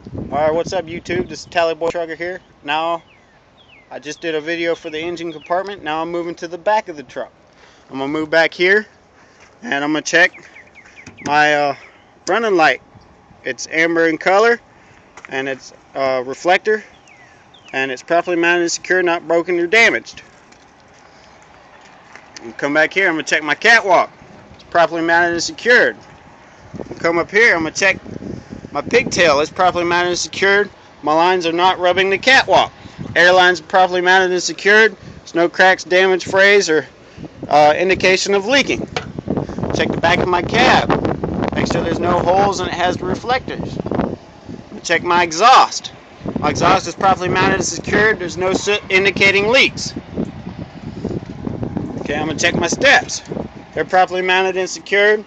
Alright, what's up YouTube? This is Tally Boy Trucker here. Now, I just did a video for the engine compartment. Now I'm moving to the back of the truck. I'm going to move back here and I'm going to check my running light. It's amber in color and it's reflector and it's properly mounted and secure, not broken or damaged. Come back here, I'm going to check my catwalk. It's properly mounted and secured. Come up here, I'm going to check my pigtail. It's properly mounted and secured. My lines are not rubbing the catwalk. Air lines are properly mounted and secured. There's no cracks, damage, frays, or indication of leaking. Check the back of my cab. Make sure there's no holes and it has the reflectors. Check my exhaust. My exhaust is properly mounted and secured. There's no soot indicating leaks. Okay, I'm going to check my steps. They're properly mounted and secured.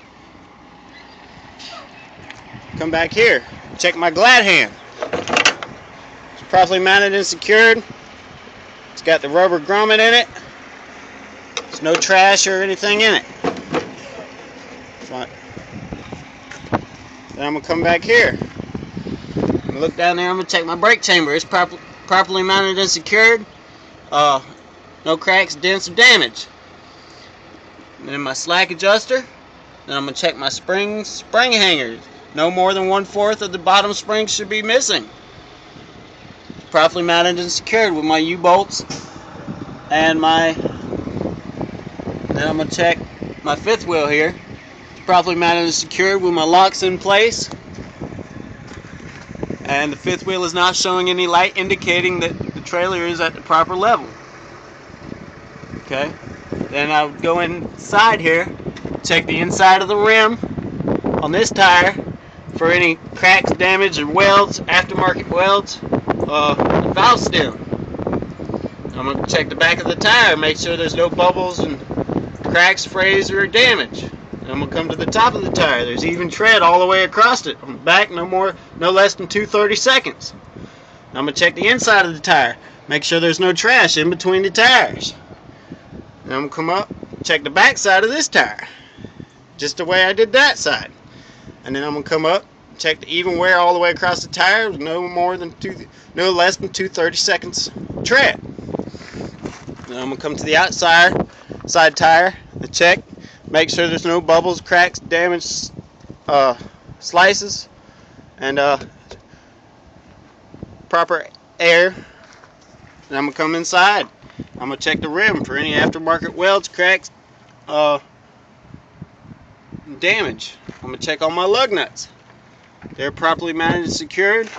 Come back here. Check my glad hand. It's properly mounted and secured. It's got the rubber grommet in it. There's no trash or anything in it. Then I'm going to come back here. Look down there. I'm going to check my brake chamber. It's properly mounted and secured. No cracks, dents, or damage. And then my slack adjuster. Then I'm going to check my spring hangers. No more than 1/4 of the bottom spring should be missing. It's properly mounted and secured with my U-bolts and then I'm going to check my fifth wheel here. It's properly mounted and secured with my locks in place. And the fifth wheel is not showing any light indicating that the trailer is at the proper level. Okay. Then I'll go inside here, check the inside of the rim on this tire for any cracks, damage, or welds, aftermarket welds, the valve stem. I'm going to check the back of the tire, make sure there's no bubbles and cracks, frays, or damage. And I'm going to come to the top of the tire. There's even tread all the way across it. On the back, no less than 2/32. I'm going to check the inside of the tire, make sure there's no trash in between the tires. And I'm going to come up, check the back side of this tire, just the way I did that side. And then I'm going to come up, check the even wear all the way across the tire, no less than 2/32 tread. Then I'm going to come to the outside tire and check, make sure there's no bubbles, cracks, damage, slices, and proper air. And I'm going to come inside. I'm going to check the rim for any aftermarket welds, cracks, damage. I'm going to check all my lug nuts. They're properly mounted and secured.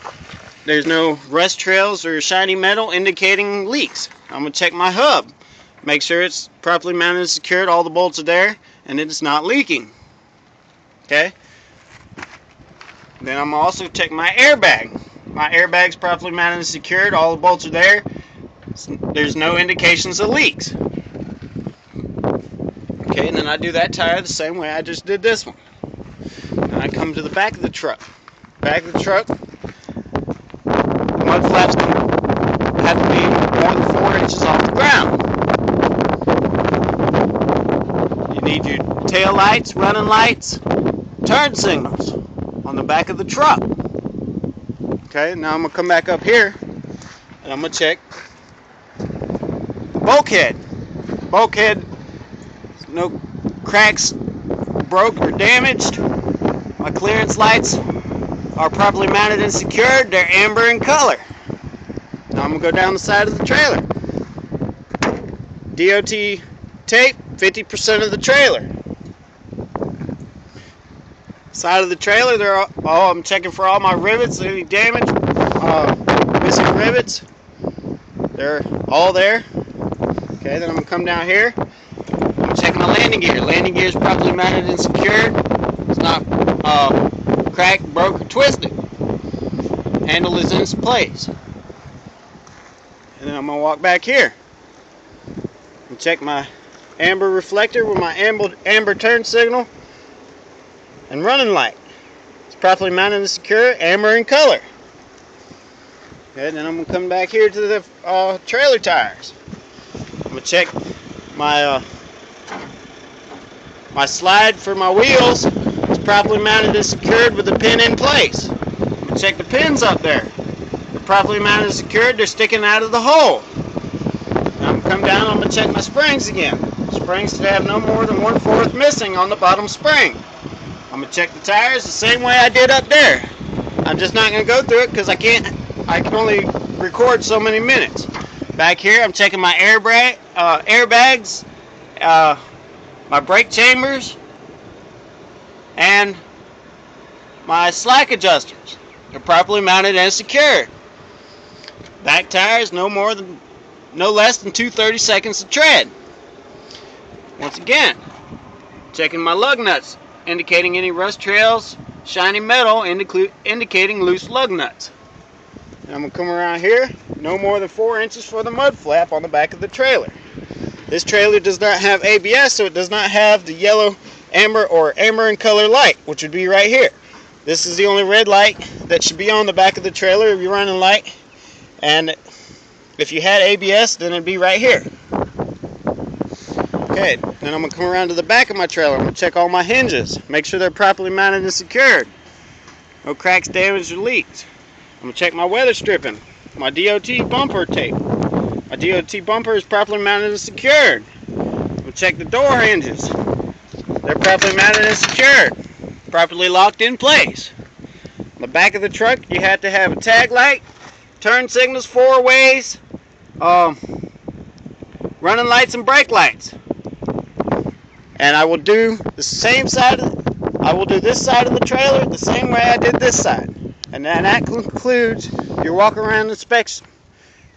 There's no rust trails or shiny metal indicating leaks. I'm going to check my hub. Make sure it's properly mounted and secured. All the bolts are there and it's not leaking. Okay. Then I'm going to also check my airbag. My airbag's properly mounted and secured. All the bolts are there. There's no indications of leaks. Okay, and then I do that tire the same way I just did this one. And I come to the back of the truck. Back of the truck, mud flaps have to be more than 4 inches off the ground. You need your tail lights, running lights, turn signals on the back of the truck. Okay, now I'm going to come back up here and I'm going to check the bulkhead. Bulkhead, no cracks, broke, or damaged. My clearance lights are properly mounted and secured. They're amber in color. Now I'm going to go down the side of the trailer. DOT tape, 50% of the trailer. Side of the trailer, I'm checking for all my rivets, any damage, missing rivets. They're all there. Okay, then I'm going to come down here. I'm checking my landing gear. Landing gear is properly mounted and secured. It's not cracked, broke, or twisted. Handle is in its place. And then I'm going to walk back here and check my amber reflector with my amber turn signal and running light. It's properly mounted and secure, amber in color. Okay, then I'm going to come back here to the trailer tires. I'm going to check my my slide for my wheels. It's properly mounted and secured with the pin in place. check the pins up there. They're properly mounted and secured. They're sticking out of the hole. Now I'm going to come down. I'm going to check my springs again. Springs today have no more than 1/4 missing on the bottom spring. I'm going to check the tires the same way I did up there. I'm just not going to go through it because I can only record so many minutes. Back here, I'm checking my airbags, my brake chambers, and my slack adjusters. They're properly mounted and secured. Back tires no less than 2/32 of tread. Once again, checking my lug nuts, indicating any rust trails, shiny metal, indicating loose lug nuts. And I'm going to come around here, no more than 4 inches for the mud flap on the back of the trailer. This trailer does not have ABS, so it does not have the yellow, amber, or amber in color light, which would be right here. This is the only red light that should be on the back of the trailer if you're running light. And if you had ABS, then it'd be right here. Okay, then I'm going to come around to the back of my trailer. I'm going to check all my hinges. Make sure they're properly mounted and secured. No cracks, damage, or leaks. I'm going to check my weather stripping. My DOT bumper tape. My DOT bumper is properly mounted and secured. I'm going to check the door hinges. They're properly mounted and secured. Properly locked in place. On the back of the truck, you have to have a tag light, turn signals 4 ways, running lights and brake lights. And I will do the same side. I will do this side of the trailer the same way I did this side. And then that concludes your walk around inspection.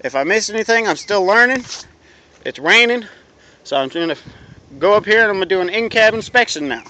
If I miss anything, I'm still learning. It's raining, so I'm going to go up here and I'm going to do an in-cab inspection now.